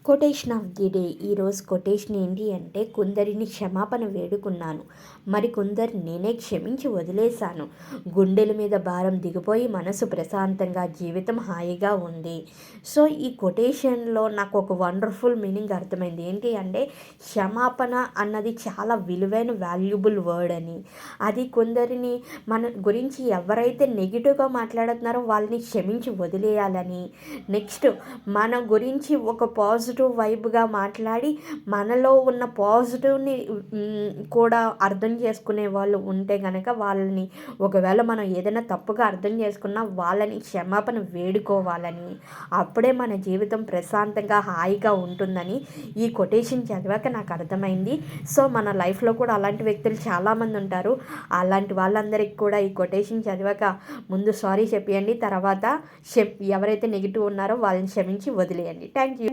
Quotation of the day. ఈరోజు quotation ఏంటి అంటే, కొందరిని క్షమాపణ వేడుకున్నాను, మరి కొందరు నేనే క్షమించి వదిలేశాను. గుండెల మీద భారం దిగిపోయి మనసు ప్రశాంతంగా, జీవితం హాయిగా ఉంది. సో ఈ కొటేషన్లో నాకు ఒక వండర్ఫుల్ మీనింగ్ అర్థమైంది. ఏంటి అంటే, క్షమాపణ అన్నది చాలా విలువైన వాల్యుబుల్ వర్డ్ అని. అది కొందరిని మన గురించి ఎవరైతే నెగిటివ్గా మాట్లాడుతున్నారో వాళ్ళని క్షమించి వదిలేయాలని. నెక్స్ట్ మన గురించి ఒక పాజిటివ్ వైబ్గా మాట్లాడి మనలో ఉన్న పాజిటివ్ని కూడా అర్థం చేసుకునే వాళ్ళు ఉంటే కనుక వాళ్ళని, ఒకవేళ మనం ఏదైనా తప్పుగా అర్థం చేసుకున్నా వాళ్ళని క్షమాపణ వేడుకోవాలని. అప్పుడే మన జీవితం ప్రశాంతంగా హాయిగా ఉంటుందని ఈ కొటేషన్ చదివాక నాకు అర్థమైంది. సో మన లైఫ్లో కూడా అలాంటి వ్యక్తులు చాలామంది ఉంటారు. అలాంటి వాళ్ళందరికీ కూడా ఈ కొటేషన్ చదివాక ముందు సారీ చెప్పేయండి, తర్వాత ఎవరైతే నెగిటివ్ ఉన్నారో వాళ్ళని క్షమించి వదిలేయండి. Thank you.